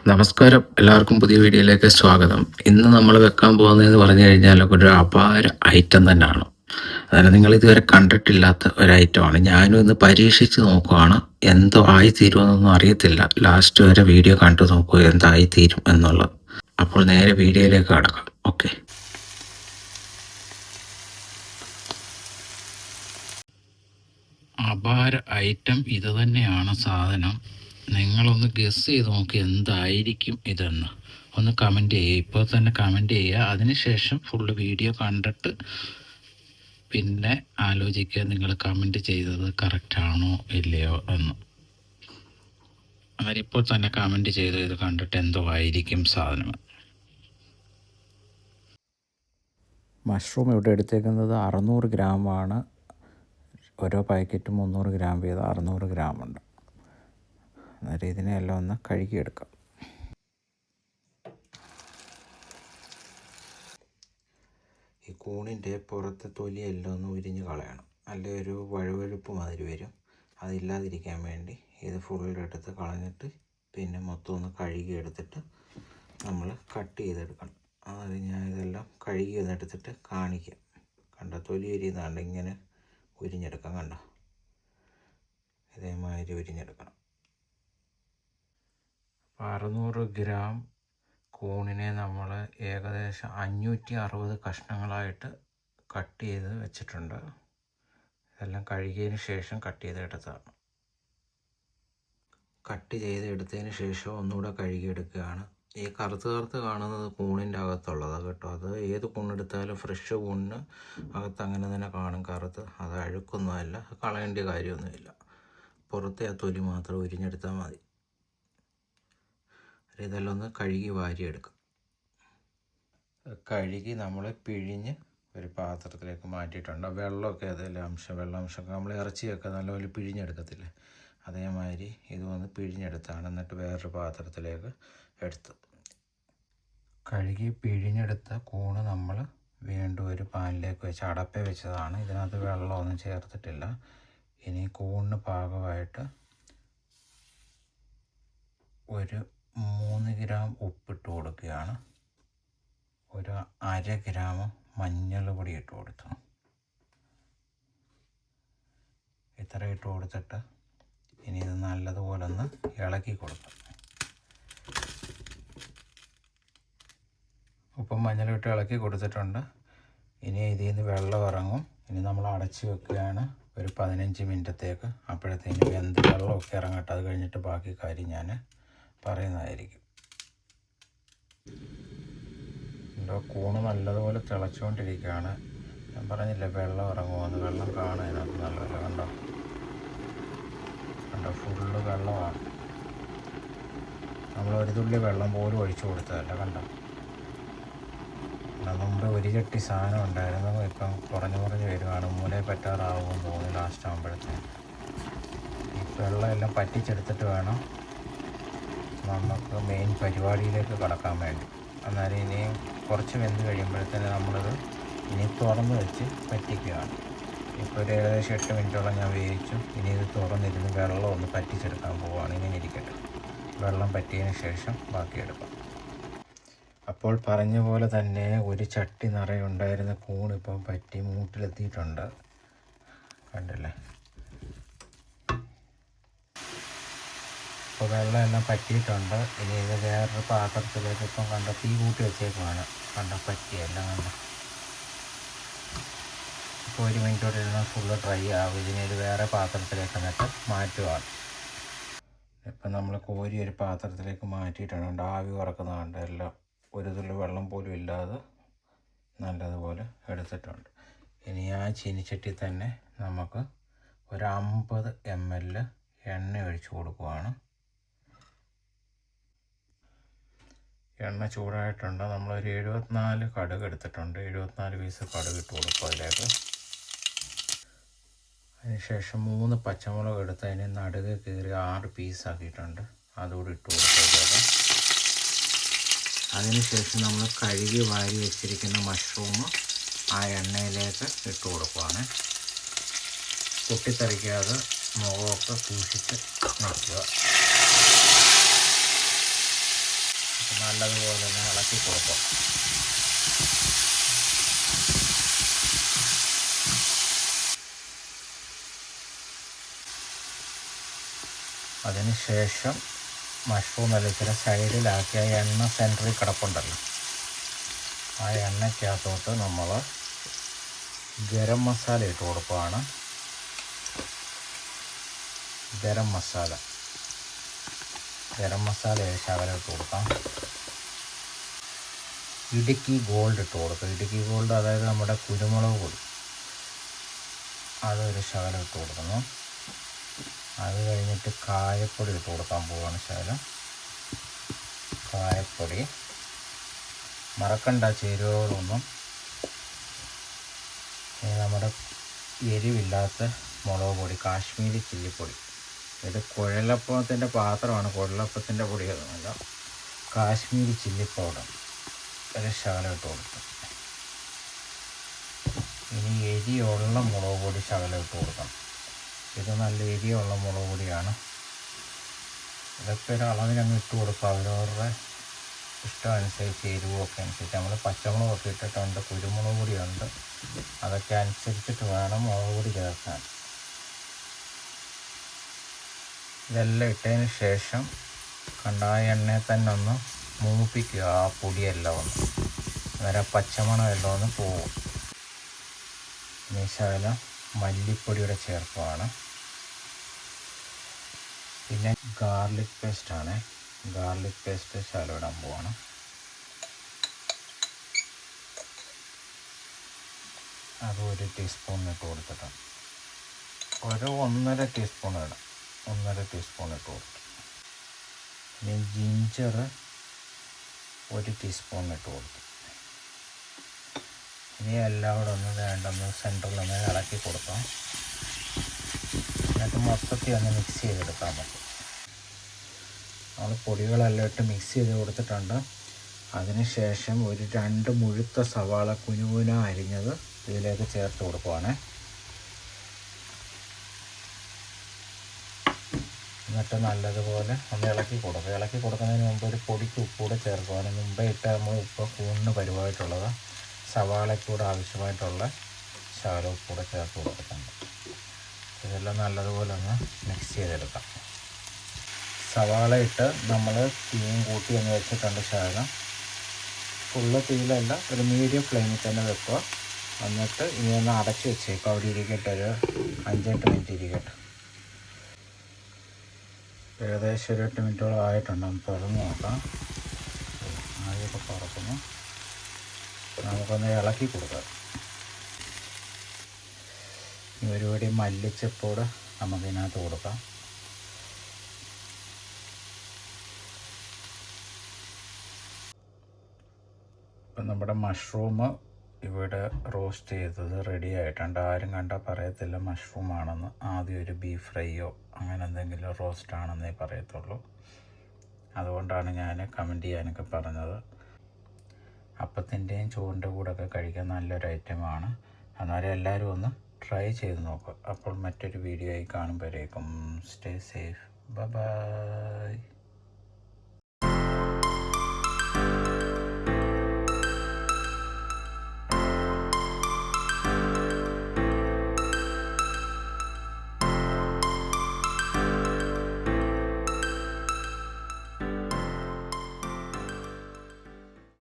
നമസ്കാരം, എല്ലാവർക്കും പുതിയ വീഡിയോയിലേക്ക് സ്വാഗതം. ഇന്ന് നമ്മൾ വെക്കാൻ പോകുന്നതെന്ന് പറഞ്ഞു കഴിഞ്ഞാൽ ഒരു അപാര ഐറ്റം തന്നെയാണ്. അതായത് നിങ്ങൾ ഇതുവരെ കണ്ടിട്ടില്ലാത്ത ഒരു ഐറ്റമാണ്. ഞാനും ഇന്ന് പരീക്ഷിച്ച് നോക്കുകയാണ്. എന്തോ ആയിത്തീരുമെന്നൊന്നും അറിയത്തില്ല. ലാസ്റ്റ് വരെ വീഡിയോ കണ്ടു നോക്കുക എന്തായിത്തീരും എന്നുള്ളത്. അപ്പോൾ നേരെ വീഡിയോയിലേക്ക് കടക്കാം. ഓക്കെ, അപാര ഐറ്റം ഇത് തന്നെയാണ് സാധനം. നിങ്ങളൊന്ന് ഗസ് ചെയ്ത് നോക്കി എന്തായിരിക്കും ഇതെന്ന് ഒന്ന് കമൻറ്റ് ചെയ്യുക. ഇപ്പോൾ തന്നെ കമൻറ്റ് ചെയ്യുക. അതിനുശേഷം ഫുള്ള് വീഡിയോ കണ്ടിട്ട് പിന്നെ ആലോചിക്കുക നിങ്ങൾ കമൻറ്റ് ചെയ്തത് കറക്റ്റാണോ ഇല്ലയോ എന്ന്. അവരിപ്പോൾ തന്നെ കമൻറ്റ് ചെയ്ത് ഇത് കണ്ടിട്ട് എന്തോ ആയിരിക്കും സാധനം. മഷ്റൂം ഇവിടെ എടുത്തേക്കുന്നത് 600 ഗ്രാമാണ്. ഓരോ പാക്കറ്റും 300 ഗ്രാം വീതം 600 ഗ്രാമുണ്ട്. അന്നേരം ഇതിനെല്ലാം ഒന്ന് കഴുകിയെടുക്കാം. ഈ കൂണിൻ്റെ പുറത്തെ തൊലിയെല്ലാം ഒന്ന് ഉരിഞ്ഞ് കളയണം. അല്ലെ ഒരു വഴുവഴുപ്പ് മാതിരി വരും. അതില്ലാതിരിക്കാൻ വേണ്ടി ഇത് ഫുള്ളെടുത്ത് കളഞ്ഞിട്ട് പിന്നെ മൊത്തം ഒന്ന് കഴുകിയെടുത്തിട്ട് നമ്മൾ കട്ട് ചെയ്തെടുക്കണം. അത് ഞാൻ ഇതെല്ലാം കഴുകിയെടുത്തിട്ട് കാണിക്കാം. കണ്ടോ, തൊലി ഉരിയുന്നതാണ്ട് ഇങ്ങനെ ഉരിഞ്ഞെടുക്കാം. കണ്ടോ, ഇതേമാതിരി ഉരിഞ്ഞെടുക്കണം. 600 ഗ്രാം കൂണിനെ നമ്മൾ ഏകദേശം 560 കഷ്ണങ്ങളായിട്ട് കട്ട് ചെയ്ത് വെച്ചിട്ടുണ്ട്. ഇതെല്ലാം കഴുകിയതിന് ശേഷം കട്ട് ചെയ്തെടുത്തതാണ്. കട്ട് ചെയ്തെടുത്തതിന് ശേഷം ഒന്നുകൂടെ കഴുകിയെടുക്കുകയാണ്. ഈ കറുത്ത് കാണുന്നത് കൂണിൻ്റെ അകത്തുള്ളതാണ് കേട്ടോ. അത് ഏത് കൂണെടുത്താലും ഫ്രഷ് കൂണിന് അകത്ത് അങ്ങനെ തന്നെ കാണും കറുത്ത്. അത് അഴുക്കൊന്നുമല്ല, കളയേണ്ട കാര്യമൊന്നുമില്ല. പുറത്തെ ആ തൊലി മാത്രം ഉരിഞ്ഞെടുത്താൽ മതി. ഇതെല്ലാം ഒന്ന് കഴുകി വാരിയെടുക്കും. കഴുകി നമ്മൾ പിഴിഞ്ഞ് ഒരു പാത്രത്തിലേക്ക് മാറ്റിയിട്ടുണ്ട്. വെള്ളമൊക്കെ അതെല്ലാം വെള്ളാംശമൊക്കെ നമ്മൾ ഇറച്ചിയൊക്കെ നല്ലപോലെ പിഴിഞ്ഞെടുക്കത്തില്ലേ, അതേമാതിരി ഇത് വന്ന് പിഴിഞ്ഞെടുത്താണ്. എന്നിട്ട് വേറൊരു പാത്രത്തിലേക്ക് എടുത്ത് കഴുകി പിഴിഞ്ഞെടുത്ത കൂണ് നമ്മൾ വീണ്ടും ഒരു പാനിലേക്ക് വെച്ച് അടപ്പേ വെച്ചതാണ്. ഇതിനകത്ത് വെള്ളമൊന്നും ചേർത്തിട്ടില്ല. ഇനി കൂണിന് പാകമായിട്ട് ഒരു 3 ഗ്രാം ഉപ്പിട്ട് കൊടുക്കുകയാണ്. ഒരു 1/2 ഗ്രാം മഞ്ഞൾ പൊടി ഇട്ട് കൊടുത്തു. ഇത്ര ഇട്ട് കൊടുത്തിട്ട് ഇനി ഇത് നല്ലതുപോലെ ഒന്ന് ഇളക്കി കൊടുക്കാം. ഉപ്പും മഞ്ഞളും ഇട്ട് ഇളക്കി കൊടുത്തിട്ടുണ്ട്. ഇനി ഇതിൽ നിന്ന് വെള്ളം ഇറങ്ങും. ഇനി നമ്മൾ അടച്ച് വെക്കുകയാണ് ഒരു 15 മിനിറ്റത്തേക്ക്. അപ്പോഴത്തേന് വെന്ത് വെള്ളമൊക്കെ ഇറങ്ങട്ടെ. അത് കഴിഞ്ഞിട്ട് ബാക്കി കാര്യം ഞാൻ പറയുന്നതായിരിക്കും. കൂണ് നല്ലതുപോലെ തിളച്ചുകൊണ്ടിരിക്കുകയാണ്. ഞാൻ പറഞ്ഞില്ലേ വെള്ളം ഇറങ്ങുമെന്ന്. വെള്ളം കാണാൻ അതിനകത്ത് നല്ലതല്ല. കണ്ടോ ഫുള്ള് വെള്ളമാണ്. നമ്മൾ ഒരു തുള്ളി വെള്ളം പോലും ഒഴിച്ചു കൊടുത്തതല്ല. കണ്ടോ, മുമ്പ് ഒരു ചട്ടി സാധനം ഉണ്ടായിരുന്നു. ഇപ്പം കുറഞ്ഞ് വരുവാണ്. മൂലയിൽ പറ്റാറാവുമെന്ന് തോന്നി ലാസ്റ്റ് ആകുമ്പോഴത്തേന്. ഈ വെള്ളം എല്ലാം പറ്റിച്ചെടുത്തിട്ട് വേണം നമുക്ക് മെയിൻ പരിപാടിയിലേക്ക് കടക്കാൻ വേണ്ടി. അന്നേരം ഇനിയും കുറച്ച് വെന്ത് കഴിയുമ്പോഴത്തേന് നമ്മളിത് ഇനി തുറന്ന് വെച്ച് പറ്റിക്കുകയാണ്. ഇപ്പോൾ ഒരു ഏകദേശം 8 മിനിറ്റോളം ഞാൻ വേവിച്ചു. ഇനി ഇത് തുറന്നിരുന്ന് വെള്ളം ഒന്ന് പറ്റിച്ചെടുക്കാൻ പോവുകയാണ്. ഇങ്ങനെ ഇരിക്കട്ടെ. വെള്ളം പറ്റിയതിന് ശേഷം ബാക്കിയെടുക്കാം. അപ്പോൾ പറഞ്ഞ പോലെ തന്നെ ഒരു ചട്ടി നിറയെ ഉണ്ടായിരുന്ന കൂണിപ്പം പറ്റി മൂട്ടിലെത്തിയിട്ടുണ്ട്. കണ്ടില്ലേ, ഇപ്പോൾ വെള്ളം എല്ലാം പറ്റിയിട്ടുണ്ട്. ഇനി ഇത് വേറൊരു പാത്രത്തിലേക്ക് ഇപ്പം കണ്ട തീ കൂട്ടി വെച്ചേക്കുവാണ്. പറ്റിയെല്ലാം കണ്ട. ഇപ്പോൾ 1 മിനിറ്റോടെ ഇരുന്ന് ഫുള്ള് ഡ്രൈ ആകും. ഇതിന് ഇത് വേറെ പാത്രത്തിലേക്ക് എന്നിട്ട് മാറ്റുവാണ്. ഇപ്പം നമ്മൾ കോരി ഒരു പാത്രത്തിലേക്ക് മാറ്റിയിട്ടുണ്ട്. ആവി ഉറക്കുന്നതുകൊണ്ട് എല്ലാം ഒരു തുള്ളി വെള്ളം പോലും ഇല്ലാതെ നല്ലതുപോലെ എടുത്തിട്ടുണ്ട്. ഇനി ആ ചീനിച്ചട്ടി തന്നെ നമുക്ക് ഒരു 50 ml എണ്ണ ഒഴിച്ച് കൊടുക്കുവാണ്. എണ്ണ ചൂടായിട്ടുണ്ട്. നമ്മളൊരു 74 കടുക് എടുത്തിട്ടുണ്ട്. 74 പീസ് കടുക് ഇട്ട് കൊടുക്കും അതിലേക്ക്. അതിനുശേഷം 3 പച്ചമുളക് എടുത്ത് അതിന് നടുകെ കീറി 6 പീസാക്കിയിട്ടുണ്ട്. അതുകൂടി ഇട്ട് കൊടുക്കുക. അതിനുശേഷം നമ്മൾ കഴുകി വാരി വെച്ചിരിക്കുന്ന മഷ്റൂം ആ എണ്ണയിലേക്ക് ഇട്ട് കൊടുക്കുകയാണ്. പൊട്ടിത്തെറിക്കാതെ മുഖമൊക്കെ സൂക്ഷിച്ച് നിൽക്കുക. നല്ലതുപോലെ തന്നെ ഇളക്കി കൊടുക്കുക. അതിനുശേഷം മഷ്റൂം ഇച്ചിരി സൈഡിലാക്കി ആ എണ്ണ സെൻറ്ററിൽ കിടപ്പുണ്ടല്ലോ, ആ എണ്ണയ്ക്കകത്തോട്ട് നമ്മൾ ഗരം മസാല ഇട്ട് കൊടുക്കുകയാണ്. ഗരം മസാല ശകലം ഇട്ട് കൊടുക്കാം. ഇടുക്കി ഗോൾഡ് ഇട്ട് കൊടുക്കുക. ഇടുക്കി ഗോൾഡ് അതായത് നമ്മുടെ കുരുമുളക് പൊടി, അതൊരു ശകലം ഇട്ട് കൊടുക്കുന്നു. അത് കഴിഞ്ഞിട്ട് കായപ്പൊടി ഇട്ട് കൊടുക്കാൻ പോവുകയാണ്. ശകലം കായപ്പൊടി മറക്കണ്ട, ചേരുവകളൊന്നും. നമ്മുടെ എരിവില്ലാത്ത മുളക് പൊടി, കാശ്മീരി ചില്ലിപ്പൊടി. ഇത് കുഴലപ്പത്തിൻ്റെ പാത്രമാണ്, കുഴലപ്പത്തിൻ്റെ പൊടിയൊന്നുമല്ല. കാശ്മീരി ചില്ലി പൗഡർ ഒരു ശകലം ഇട്ട് കൊടുക്കും. ഇനി എരിയുള്ള മുളക് പൊടി ശകലം ഇട്ട് കൊടുക്കണം. ഇത് നല്ല എരിയുള്ള മുളക് പൊടിയാണ്. ഇതൊക്കെ ഒരു അളവിനങ്ങ് ഇട്ട് കൊടുക്കുക. അവരവരുടെ ഇഷ്ടം അനുസരിച്ച് എരിവൊക്കെ അനുസരിച്ച്. നമ്മൾ പച്ചമുളകൊക്കെ ഇട്ടിട്ടുണ്ട്, കുരുമുളക് പൊടിയുണ്ട്. അതൊക്കെ അനുസരിച്ചിട്ട് വേണം മുളക് പൊടി ചേർക്കാൻ. ഇതെല്ലാം ഇട്ടതിന് ശേഷം ആ എണ്ണയിൽ തന്നെ ഒന്ന് മൂപ്പിക്കുക. ആ പൊടിയെല്ലാം ഒന്ന് വരെ പച്ചമണം എല്ലാം ഒന്ന് പോകും. ഇനി ശകലം മല്ലിപ്പൊടിയുടെ ചേർക്കുകയാണ്. പിന്നെ ഗാർലിക് പേസ്റ്റാണ്. ഗാർലിക് പേസ്റ്റ് ശകലം ഇടാൻ പോവാണ്. അത് 1 ടീസ്പൂൺ ഇട്ട് കൊടുത്തിട്ടുണ്ട്. ഒരു 1.5 ടീസ്പൂൺ ഇടാം. 1.5 ടീസ്പൂൺ ഇട്ട് കൊടുത്തു. ഇനി ജിഞ്ചർ 1 ടീസ്പൂൺ ഇട്ട് കൊടുത്തു. ഇനി എല്ലാം കൂടെ ഒന്ന് വേണ്ടൊന്ന് സെൻറ്ററിലൊന്ന് ഇളക്കി കൊടുക്കാം. എന്നിട്ട് മൊത്തത്തിൽ ഒന്ന് മിക്സ് ചെയ്തെടുക്കാൻ പറ്റും. നമ്മൾ പൊടികളെല്ലാം ഇട്ട് മിക്സ് ചെയ്ത് കൊടുത്തിട്ടുണ്ട്. അതിനുശേഷം ഒരു 2 മുഴുത്ത സവാള കുനുകുന അരിഞ്ഞത് ഇതിലേക്ക് ചേർത്ത് കൊടുക്കുവാണ്. എന്നിട്ട് നല്ലതുപോലെ ഒന്ന് ഇളക്കി കൊടുക്കുക. ഇളക്കി കൊടുക്കുന്നതിന് മുമ്പ് ഒരു പൊടിക്ക് ഉപ്പൂടെ ചേർക്കുവാണ്. മുമ്പേ ഇട്ട് നമ്മൾ ഉപ്പ് കൂണിന് പരിവായിട്ടുള്ളത്, സവാളയ്ക്കൂടെ ആവശ്യമായിട്ടുള്ള ശകലം ഉപ്പൂടെ ചേർത്ത് കൊടുത്തിട്ടുണ്ട്. ഇതെല്ലാം നല്ലതുപോലെ ഒന്ന് മിക്സ് ചെയ്തെടുക്കാം. സവാള ഇട്ട് നമ്മൾ തീയും കൂട്ടി ഒന്ന് വെച്ചിട്ടുണ്ട്. ശകലം ഫുള്ള് തീയിലല്ല, ഒരു മീഡിയം ഫ്ലെയിമിൽ തന്നെ വെക്കുക. എന്നിട്ട് ഇനി ഒന്ന് അടച്ച് വെച്ചേക്കുക. അവിടെ ഇരിക്കട്ടെ, ഒരു 5-8 മിനിറ്റ് ഇരിക്കട്ടെ. ഏകദേശം ഒരു 8 മിനിറ്റോളം ആയിട്ടുണ്ട്. നമുക്ക് തുറന്ന് നോക്കാം. ആദ്യമൊക്കെ പറക്കുന്നു. നമുക്കൊന്ന് ഇളക്കി കൊടുക്കാം. ഇനി ഒരുപടി മല്ലിച്ചപ്പോട് നമുക്കിതിനകത്ത് കൊടുക്കാം. ഇപ്പം നമ്മുടെ മഷ്റൂം ഇവിടെ റോസ്റ്റ് ചെയ്തത് റെഡി ആയിട്ടുണ്ട്. ആരും കണ്ടാൽ പറയത്തില്ല മഷ്റൂം ആണെന്ന്. ആദ്യം ഒരു ബീഫ് ഫ്രൈയോ അങ്ങനെ എന്തെങ്കിലും റോസ്റ്റ് ആണെന്നേ പറയത്തുള്ളൂ. അതുകൊണ്ടാണ് ഞാൻ കമൻറ്റ് ചെയ്യാനൊക്കെ പറഞ്ഞത്. അപ്പത്തിൻ്റെയും ചോറിൻ്റെ കൂടെയൊക്കെ കഴിക്കാൻ നല്ലൊരു ഐറ്റമാണ്. അന്നേരം എല്ലാവരും ഒന്ന് ട്രൈ ചെയ്ത് നോക്കുക. അപ്പോൾ മറ്റൊരു വീഡിയോ ആയി കാണുമ്പോഴേക്കും സ്റ്റേ സേഫ്. ബൈ.